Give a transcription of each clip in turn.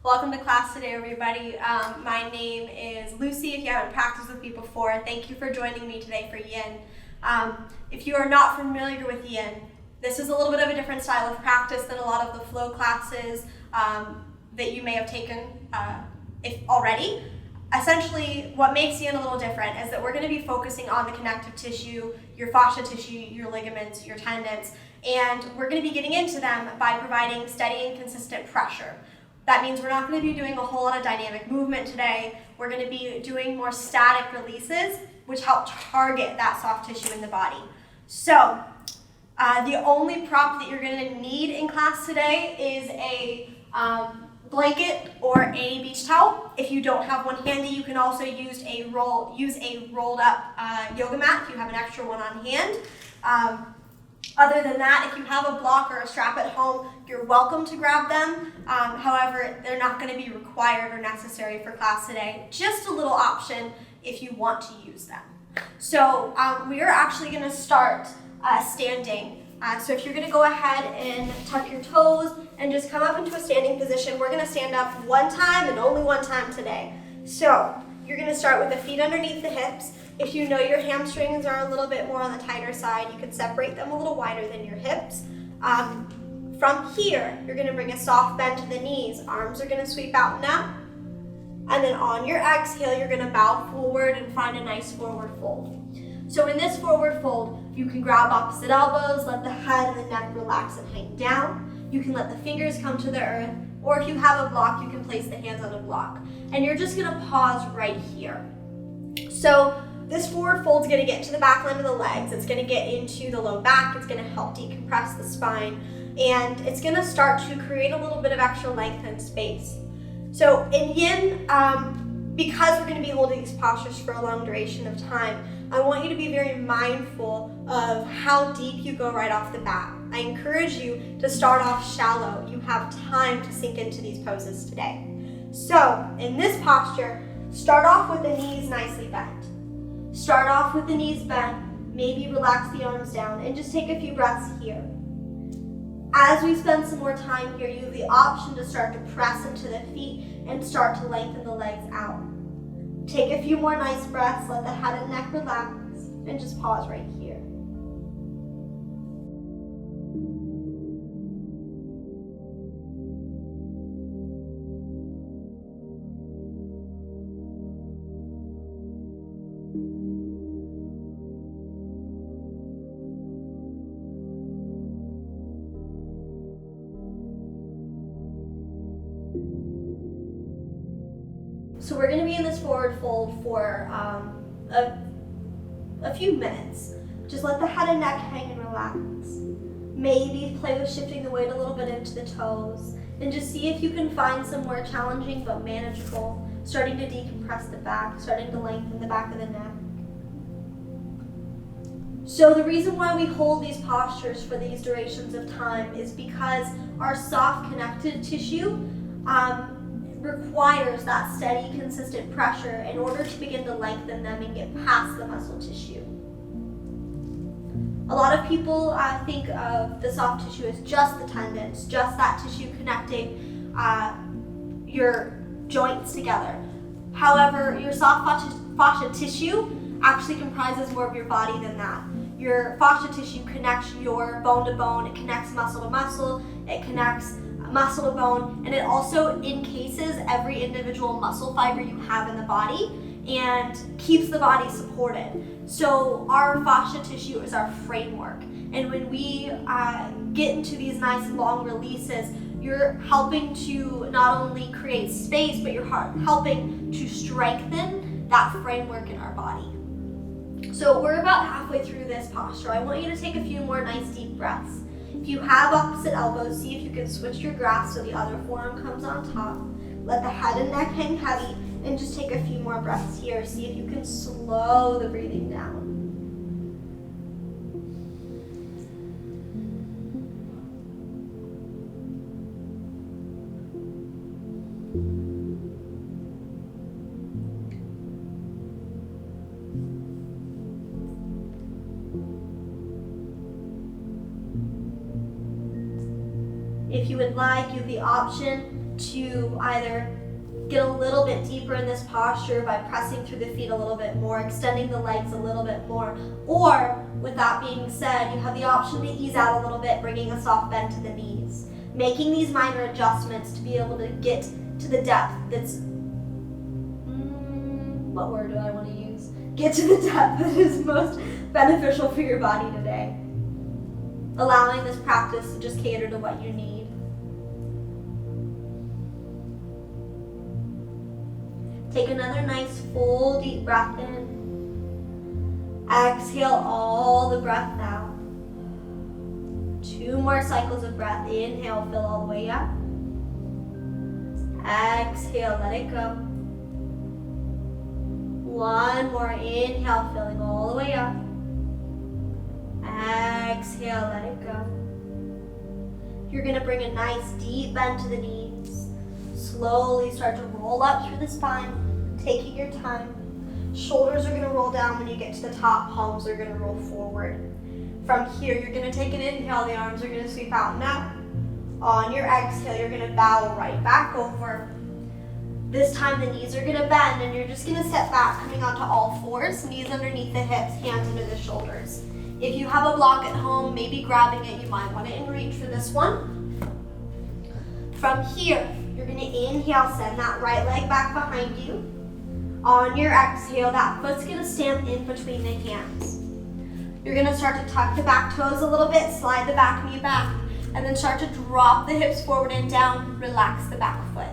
Welcome to class today, everybody. My name is Lucy. If you haven't practiced with me before, thank you for joining me today for yin. If you are not familiar with yin, this is a little bit of a different style of practice than a lot of the flow classes that you may have taken already. Essentially, what makes yin a little different is that we're going to be focusing on the connective tissue, your fascia tissue, your ligaments, your tendons, and we're going to be getting into them by providing steady and consistent pressure. That means we're not going to be doing a whole lot of dynamic movement today. We're going to be doing more static releases, which help target that soft tissue in the body. So, the only prop that you're going to need in class today is a blanket or a beach towel. If you don't have one handy, you can also use a rolled up yoga mat if you have an extra one on hand. Other than that, if you have a block or a strap at home, you're welcome to grab them. However, they're not going to be required or necessary for class today. Just a little option if you want to use them. So we are actually going to start standing. So if you're going to go ahead and tuck your toes and just come up into a standing position, we're going to stand up one time and only one time today. So you're going to start with the feet underneath the hips. If you know your hamstrings are a little bit more on the tighter side, you could separate them a little wider than your hips. From here, you're going to bring a soft bend to the knees. Arms are going to sweep out and up. And then on your exhale, you're going to bow forward and find a nice forward fold. So in this forward fold, you can grab opposite elbows, let the head and the neck relax and hang down. You can let the fingers come to the earth, or if you have a block, you can place the hands on a block. And you're just going to pause right here. So this forward fold is going to get into the back line of the legs. It's going to get into the low back. It's going to help decompress the spine. And it's going to start to create a little bit of extra length and space. So in yin, because we're going to be holding these postures for a long duration of time, I want you to be very mindful of how deep you go right off the bat. I encourage you to start off shallow. You have time to sink into these poses today. So in this posture, start off with the knees nicely bent. Start off with the knees bent, maybe relax the arms down, and just take a few breaths here. As we spend some more time here, you have the option to start to press into the feet and start to lengthen the legs out. Take a few more nice breaths, let the head and neck relax, and just pause right here. So we're going to be in this forward fold for a few minutes. Just let the head and neck hang and relax. Maybe play with shifting the weight a little bit into the toes. And just see if you can find some more challenging but manageable, starting to decompress the back, starting to lengthen the back of the neck. So the reason why we hold these postures for these durations of time is because our soft connective tissue requires that steady, consistent pressure in order to begin to lengthen them and get past the muscle tissue. A lot of people think of the soft tissue as just the tendons, just that tissue connecting your joints together. However, your soft fascia tissue actually comprises more of your body than that. Your fascia tissue connects your bone to bone, it connects muscle to muscle, it connects muscle to bone, and it also encases every individual muscle fiber you have in the body and keeps the body supported. So our fascia tissue is our framework, and when we get into these nice long releases, you're helping to not only create space, but you're helping to strengthen that framework in our body. So we're about halfway through this posture. I want you to take a few more nice deep breaths. If you have opposite elbows, see if you can switch your grasp so the other forearm comes on top. Let the head and neck hang heavy, and just take a few more breaths here. See if you can slow the breathing down. If you would like, you have the option to either get a little bit deeper in this posture by pressing through the feet a little bit more, extending the legs a little bit more, or with that being said, you have the option to ease out a little bit, bringing a soft bend to the knees, making these minor adjustments to be able to get to the depth that's, what word do I want to use? Get to the depth that is most beneficial for your body today. Allowing this practice to just cater to what you need. Take another nice full deep breath in. Exhale all the breath out. 2 more cycles of breath. Inhale, fill all the way up. Exhale, let it go. 1 more. Inhale, filling all the way up. Exhale, let it go. You're going to bring a nice deep bend to the knees. Slowly start to roll up through the spine, taking your time. Shoulders are going to roll down when you get to the top. Palms are going to roll forward. From here, you're going to take an inhale. The arms are going to sweep out and out. On your exhale, you're going to bow right back over. This time, the knees are going to bend, and you're just going to step back, coming onto all fours, knees underneath the hips, hands under the shoulders. If you have a block at home, maybe grabbing it, you might want to in reach for this one. From here, you're going to inhale, send that right leg back behind you. On your exhale, that foot's going to stamp in between the hands. You're going to start to tuck the back toes a little bit, slide the back knee back, and then start to drop the hips forward and down, relax the back foot.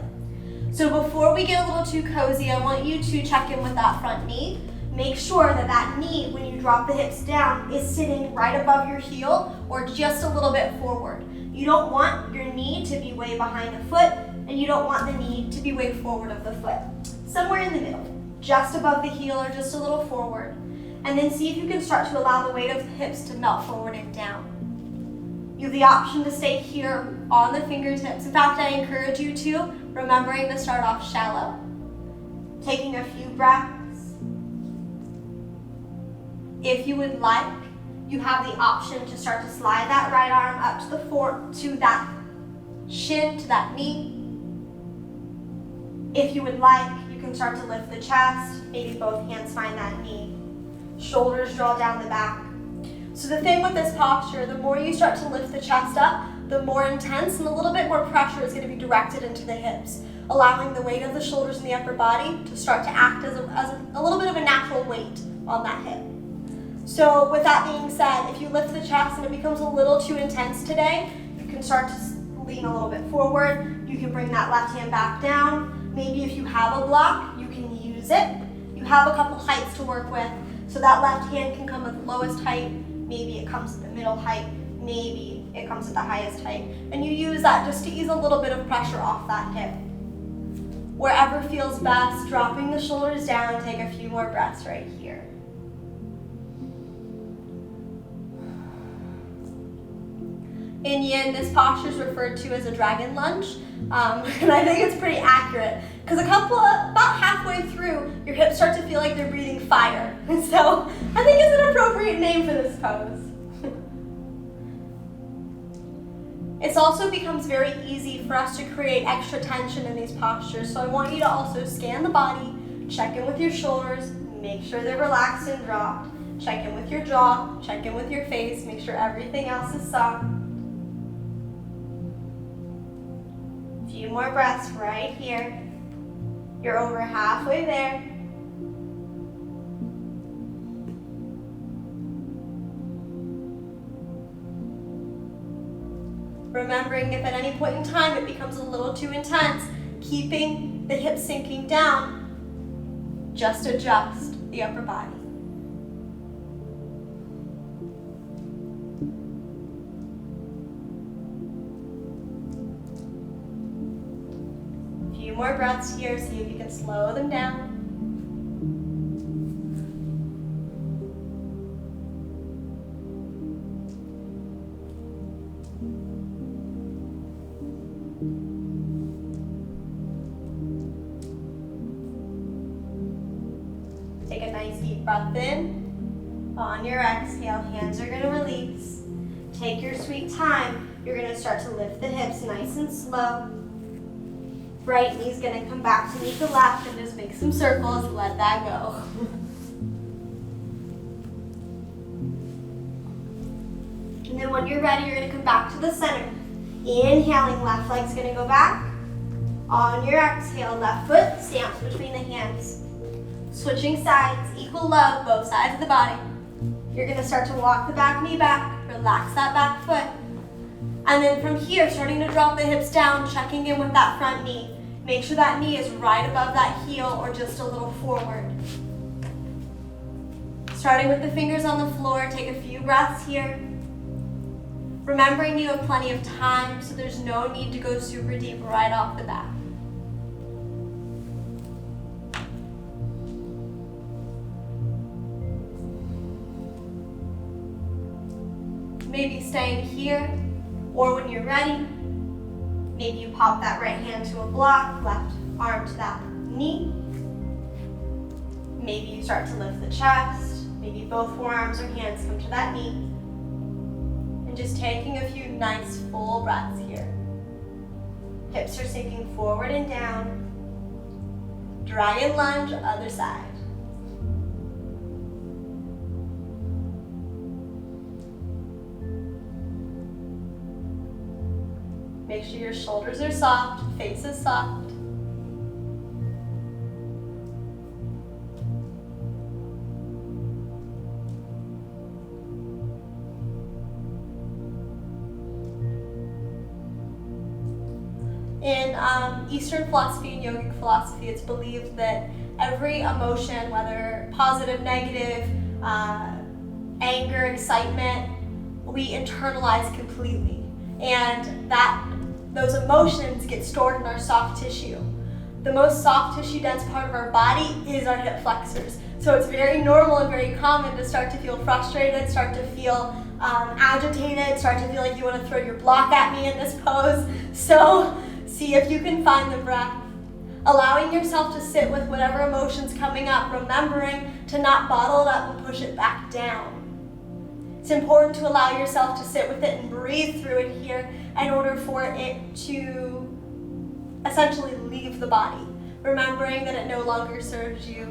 So before we get a little too cozy, I want you to check in with that front knee. Make sure that that knee, when you drop the hips down, is sitting right above your heel or just a little bit forward. You don't want your knee to be way behind the foot, and you don't want the knee to be way forward of the foot. Somewhere in the middle, just above the heel or just a little forward. And then see if you can start to allow the weight of the hips to melt forward and down. You have the option to stay here on the fingertips. In fact, I encourage you to, remembering to start off shallow, taking a few breaths. If you would like, you have the option to start to slide that right arm up to that shin, to that knee. If you would like, you can start to lift the chest, maybe both hands find that knee. Shoulders draw down the back. So the thing with this posture, the more you start to lift the chest up, the more intense and a little bit more pressure is going to be directed into the hips, allowing the weight of the shoulders and the upper body to start to act as a little bit of a natural weight on that hip. So with that being said, if you lift the chest and it becomes a little too intense today, you can start to lean a little bit forward. You can bring that left hand back down. Maybe if you have a block, you can use it. You have a couple heights to work with. So that left hand can come at the lowest height. Maybe it comes at the middle height. Maybe it comes at the highest height. And you use that just to ease a little bit of pressure off that hip. Wherever feels best, dropping the shoulders down, take a few more breaths right here. In yin, this posture is referred to as a dragon lunge, and I think it's pretty accurate because about halfway through, your hips start to feel like they're breathing fire, and so I think it's an appropriate name for this pose. It also becomes very easy for us to create extra tension in these postures, so I want you to also scan the body, check in with your shoulders, make sure they're relaxed and dropped, check in with your jaw, check in with your face, make sure everything else is soft. Few more breaths right here. You're over halfway there. Remembering if at any point in time it becomes a little too intense, keeping the hips sinking down, just adjust the upper body. More breaths here, see if you can slow them down. Take a nice deep breath in. On your exhale, hands are going to release. Take your sweet time. You're going to start to lift the hips nice and slow. Right knee's gonna come back to meet the left and just make some circles, let that go. And then when you're ready, you're gonna come back to the center. Inhaling, left leg's gonna go back. On your exhale, left foot stamps between the hands. Switching sides, equal love, both sides of the body. You're gonna start to walk the back knee back, relax that back foot. And then from here, starting to drop the hips down, checking in with that front knee. Make sure that knee is right above that heel or just a little forward. Starting with the fingers on the floor, take a few breaths here. Remembering you have plenty of time, so there's no need to go super deep right off the bat. Maybe staying here, or when you're ready, maybe you pop that right hand to a block, left arm to that knee. Maybe you start to lift the chest, maybe both forearms or hands come to that knee. And just taking a few nice full breaths here. Hips are sinking forward and down. Dragon lunge, other side. Make sure your shoulders are soft, face is soft. In Eastern philosophy and yogic philosophy, it's believed that every emotion, whether positive, negative, anger, excitement, we internalize completely. And those emotions get stored in our soft tissue. The most soft tissue dense part of our body is our hip flexors. So it's very normal and very common to start to feel frustrated, start to feel agitated, start to feel like you want to throw your block at me in this pose. So see if you can find the breath. Allowing yourself to sit with whatever emotion's coming up, remembering to not bottle it up and push it back down. It's important to allow yourself to sit with it and breathe through it here in order for it to essentially leave the body, remembering that it no longer serves you.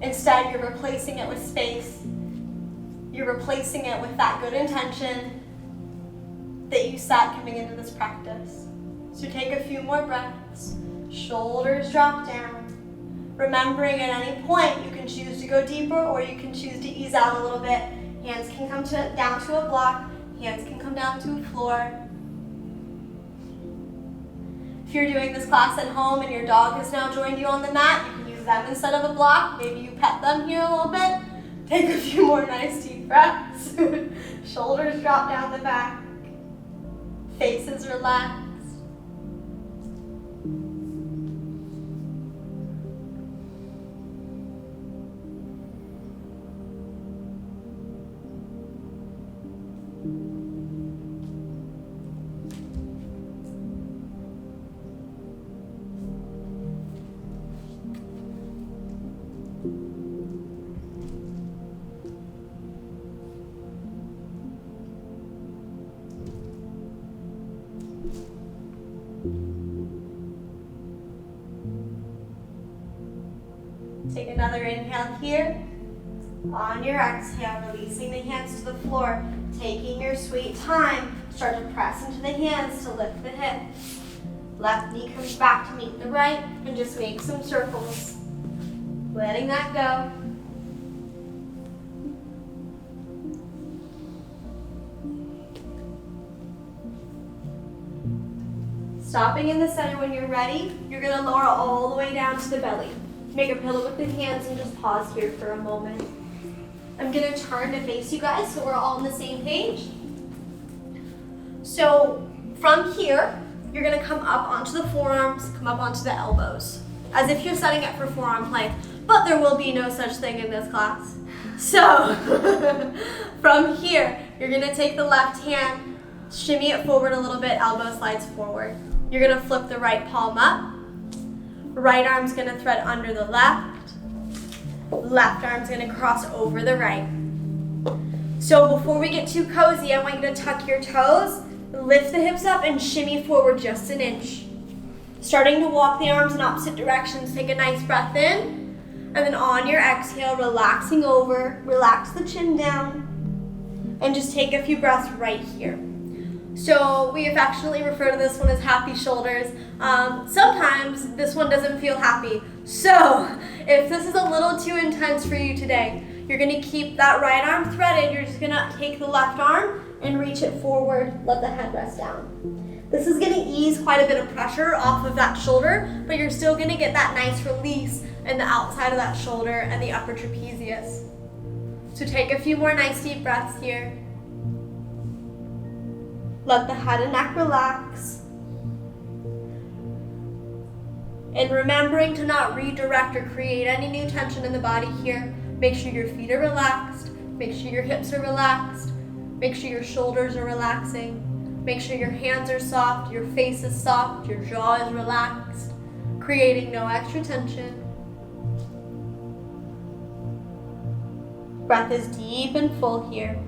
Instead, you're replacing it with space. You're replacing it with that good intention that you set coming into this practice. So take a few more breaths. Shoulders drop down. Remembering at any point you can choose to go deeper or you can choose to ease out a little bit. Hands can come down to a block. Hands can come down to a floor. If you're doing this class at home and your dog has now joined you on the mat, you can use them instead of a block. Maybe you pet them here a little bit. Take a few more nice deep breaths. Shoulders drop down the back. Faces relaxed. Take another inhale here. On your exhale, releasing the hands to the floor, taking your sweet time. Start to press into the hands to lift the hips. Left knee comes back to meet the right, and just make some circles. Letting that go. Stopping in the center when you're ready, you're going to lower all the way down to the belly. Make a pillow with the hands and just pause here for a moment. I'm going to turn to face you guys so we're all on the same page. So from here, you're going to come up onto the forearms, come up onto the elbows, as if you're setting up for forearm plank, but there will be no such thing in this class. So from here, you're going to take the left hand, shimmy it forward a little bit, elbow slides forward. You're going to flip the right palm up. Right arm's going to thread under the left. Left arm's going to cross over the right. So before we get too cozy, I want you to tuck your toes, lift the hips up, and shimmy forward just an inch. Starting to walk the arms in opposite directions, take a nice breath in, and then on your exhale, relaxing over, relax the chin down, and just take a few breaths right here. So we affectionately refer to this one as happy shoulders. Sometimes this one doesn't feel happy. So if this is a little too intense for you today, you're gonna keep that right arm threaded. You're just gonna take the left arm and reach it forward, let the head rest down. This is gonna ease quite a bit of pressure off of that shoulder, but you're still gonna get that nice release in the outside of that shoulder and the upper trapezius. So take a few more nice deep breaths here. Let the head and neck relax. And remembering to not redirect or create any new tension in the body here. Make sure your feet are relaxed. Make sure your hips are relaxed. Make sure your shoulders are relaxing. Make sure your hands are soft, your face is soft, your jaw is relaxed, creating no extra tension. Breath is deep and full here.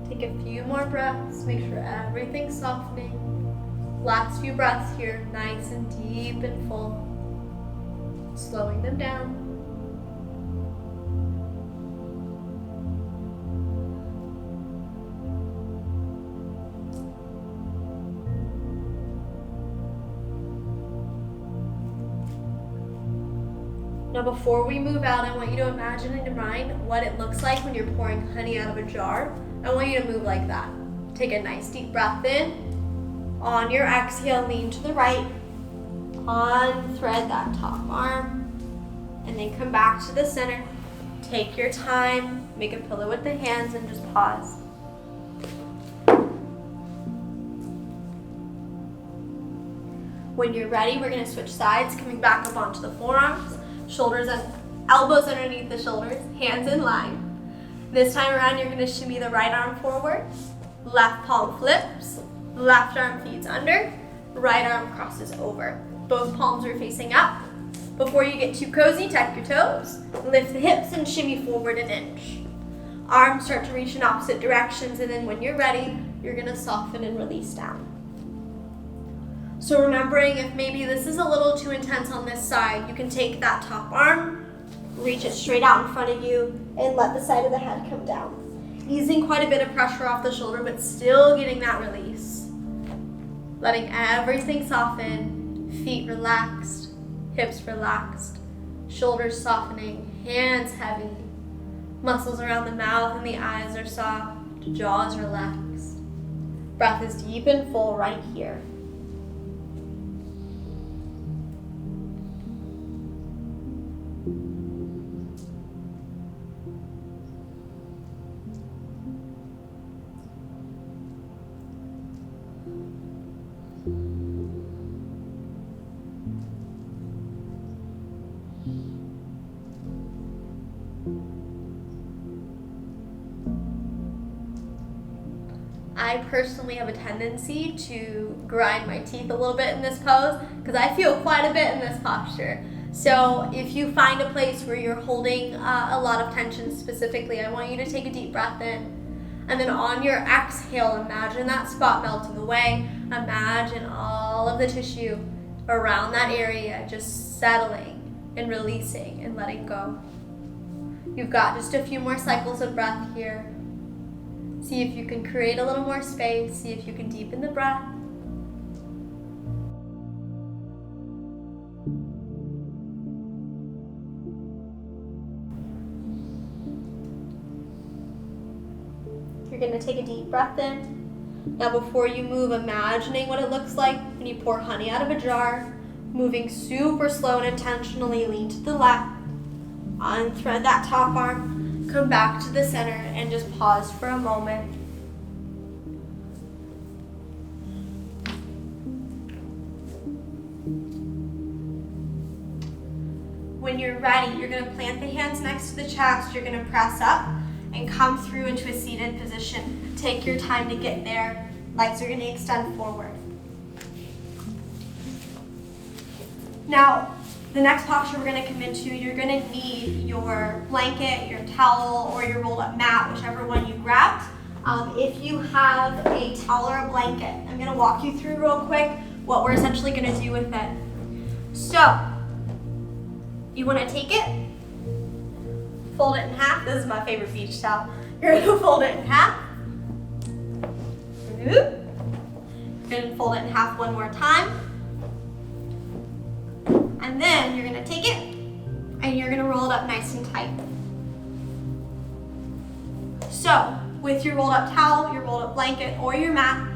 Take a few more breaths, make sure everything's softening. Last few breaths here, nice and deep and full. Slowing them down. Now before we move out, I want you to imagine in your mind what it looks like when you're pouring honey out of a jar. I want you to move like that. Take a nice deep breath in. On your exhale, lean to the right. Unthread that top arm. And then come back to the center. Take your time. Make a pillow with the hands and just pause. When you're ready, we're gonna switch sides, coming back up onto the forearms. Shoulders and elbows underneath the shoulders, hands in line. This time around, you're gonna shimmy the right arm forward, left palm flips, left arm feeds under, right arm crosses over. Both palms are facing up. Before you get too cozy, tuck your toes, lift the hips and shimmy forward an inch. Arms start to reach in opposite directions, and then when you're ready, you're gonna soften and release down. So remembering if maybe this is a little too intense on this side, you can take that top arm, reach it straight out in front of you, and let the side of the head come down. Easing quite a bit of pressure off the shoulder, but still getting that release. Letting everything soften, feet relaxed, hips relaxed, shoulders softening, hands heavy, muscles around the mouth and the eyes are soft, jaw is relaxed. Breath is deep and full right here. I personally have a tendency to grind my teeth a little bit in this pose because I feel quite a bit in this posture. So if you find a place where you're holding a lot of tension specifically, I want you to take a deep breath in. And then on your exhale, imagine that spot melting away. Imagine all of the tissue around that area just settling and releasing and letting go. You've got just a few more cycles of breath here. See if you can create a little more space. See if you can deepen the breath. You're going to take a deep breath in. Now before you move, imagining what it looks like when you pour honey out of a jar, moving super slow and intentionally lean to the left, unthread that top arm, come back to the center and just pause for a moment. When you're ready, you're gonna plant the hands next to the chest, you're gonna press up and come through into a seated position. Take your time to get there. Legs are gonna extend forward. Now, the next posture we're gonna come into, you're gonna need your blanket, your towel, or your rolled up mat, whichever one you grabbed. If you have a towel or a blanket, I'm gonna walk you through real quick what we're essentially gonna do with it. So, you wanna take it, fold it in half. This is my favorite beach towel. You're gonna fold it in half. You're gonna fold it in half one more time. And then you're gonna take it and you're gonna roll it up nice and tight. So, with your rolled up towel, your rolled up blanket, or your mat,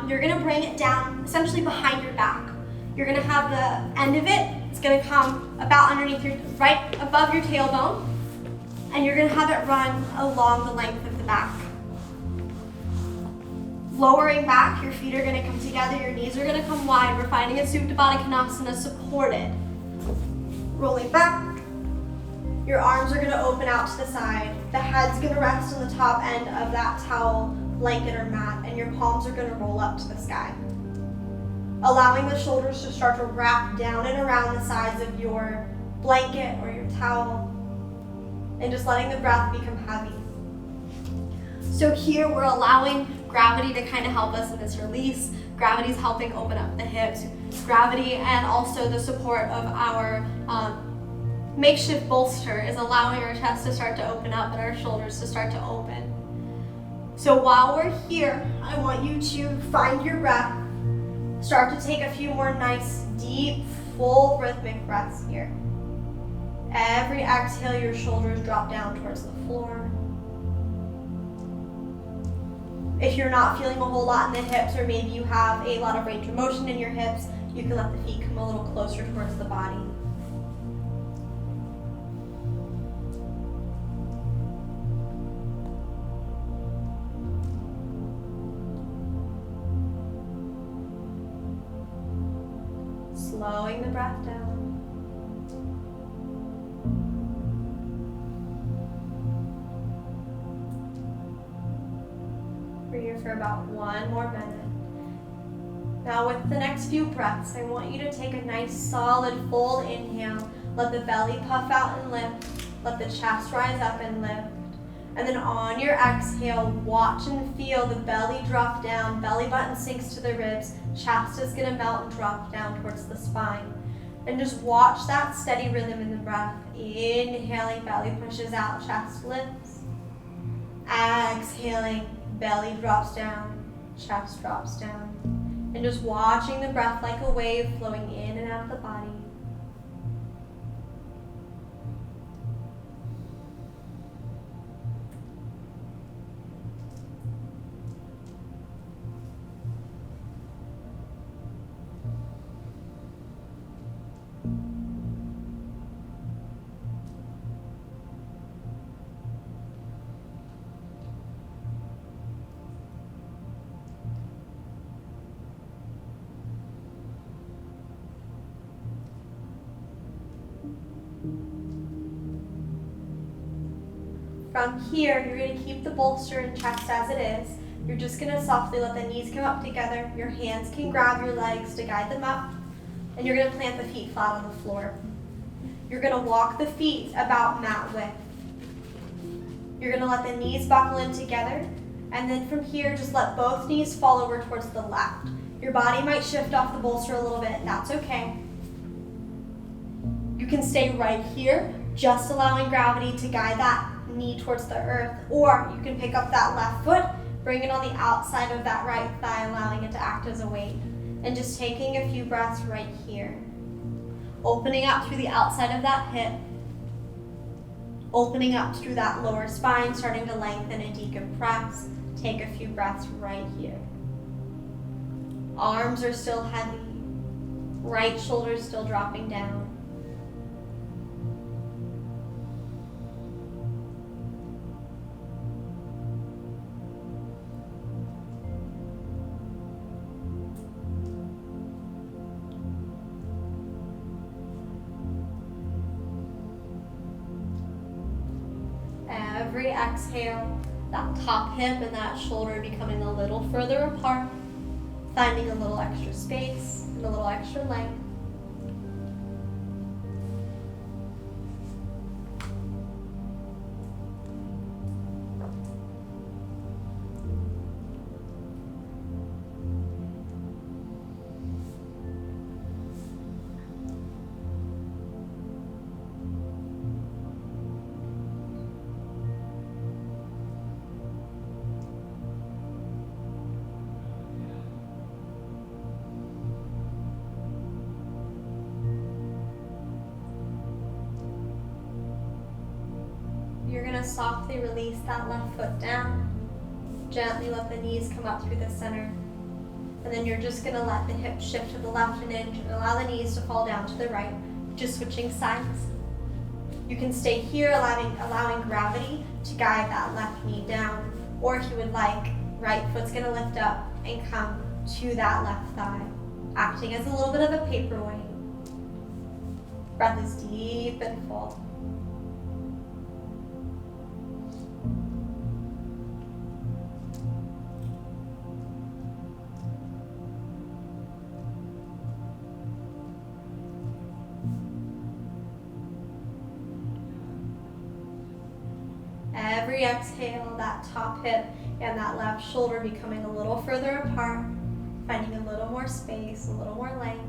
you're gonna bring it down essentially behind your back. You're gonna have the end of it, it's gonna come about underneath your, right above your tailbone, and you're gonna have it run along the length of the back. Lowering back, your feet are gonna come together, your knees are gonna come wide. We're finding a Supta Baddha Konasana supported. Rolling back, your arms are gonna open out to the side. The head's gonna rest on the top end of that towel, blanket, or mat, and your palms are gonna roll up to the sky. Allowing the shoulders to start to wrap down and around the sides of your blanket or your towel, and just letting the breath become heavy. So here we're allowing gravity to kind of help us in this release. Gravity's helping open up the hips. Gravity and also the support of our makeshift bolster is allowing our chest to start to open up and our shoulders to start to open. So while we're here, I want you to find your breath. Start to take a few more nice, deep, full rhythmic breaths here. Every exhale, your shoulders drop down towards the floor. If you're not feeling a whole lot in the hips, or maybe you have a lot of range of motion in your hips, you can let the feet come a little closer towards the body. Slowing the breath down. We're here for about one more minute. Now with the next few breaths, I want you to take a nice solid full inhale. Let the belly puff out and lift. Let the chest rise up and lift. And then on your exhale, watch and feel the belly drop down, belly button sinks to the ribs, chest is gonna melt and drop down towards the spine. And just watch that steady rhythm in the breath. Inhaling, belly pushes out, chest lifts. Exhaling, belly drops down, chest drops down. And just watching the breath like a wave flowing in and out of the body. From here, you're going to keep the bolster and chest as it is. You're just going to softly let the knees come up together. Your hands can grab your legs to guide them up. And you're going to plant the feet flat on the floor. You're going to walk the feet about mat width. You're going to let the knees buckle in together. And then from here, just let both knees fall over towards the left. Your body might shift off the bolster a little bit. That's okay. You can stay right here, just allowing gravity to guide that knee towards the earth, or you can pick up that left foot, bring it on the outside of that right thigh, allowing it to act as a weight, and just taking a few breaths right here. Opening up through the outside of that hip, opening up through that lower spine, starting to lengthen and decompress. Take a few breaths right here. Arms are still heavy. Right shoulder still dropping down. Every exhale, that top hip and that shoulder becoming a little further apart, finding a little extra space and a little extra length. You're going to softly release that left foot down. Gently let the knees come up through the center. And then you're just going to let the hips shift to the left an inch and allow the knees to fall down to the right, just switching sides. You can stay here, allowing gravity to guide that left knee down. Or if you would like, right foot's going to lift up and come to that left thigh, acting as a little bit of a paperweight. Breath is deep and full. Every exhale, that top hip and that left shoulder becoming a little further apart, finding a little more space, a little more length.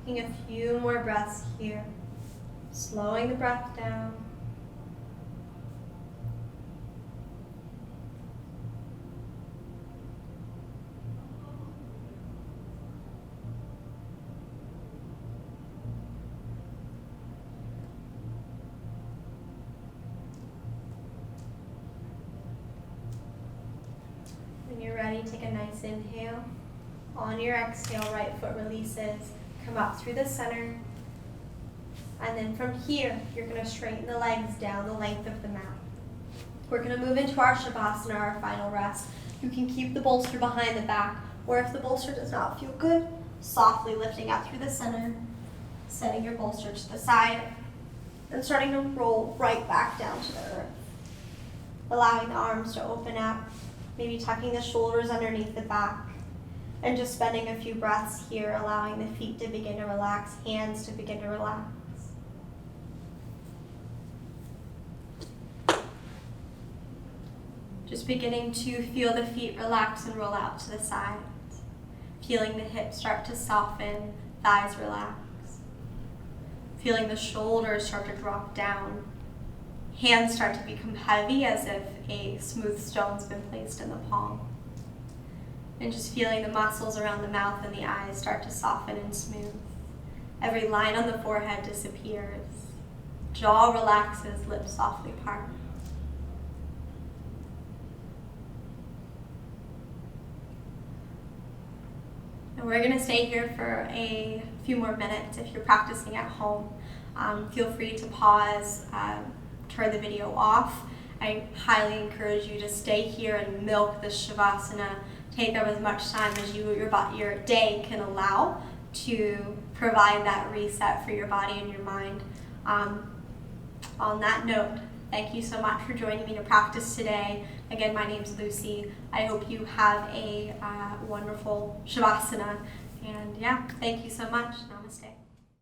Taking a few more breaths here, slowing the breath down. When you're ready, take a nice inhale. On your exhale, right foot releases. Come up through the center. And then from here, you're going to straighten the legs down the length of the mat. We're going to move into our Shavasana, our final rest. You can keep the bolster behind the back, or if the bolster does not feel good, softly lifting up through the center, setting your bolster to the side, and starting to roll right back down to the earth. Allowing the arms to open up, maybe tucking the shoulders underneath the back, and just spending a few breaths here, allowing the feet to begin to relax, hands to begin to relax. Just beginning to feel the feet relax and roll out to the sides. Feeling the hips start to soften, thighs relax. Feeling the shoulders start to drop down. Hands start to become heavy as if a smooth stone's been placed in the palm. And just feeling the muscles around the mouth and the eyes start to soften and smooth. Every line on the forehead disappears. Jaw relaxes, lips softly part. And we're going to stay here for a few more minutes. If you're practicing at home, feel free to pause, turn the video off. I highly encourage you to stay here and milk the Shavasana. Take up as much time as your day can allow to provide that reset for your body and your mind. On that note, thank you so much for joining me to practice today. Again, my name's Lucy. I hope you have a wonderful Shavasana. And yeah, thank you so much. Namaste.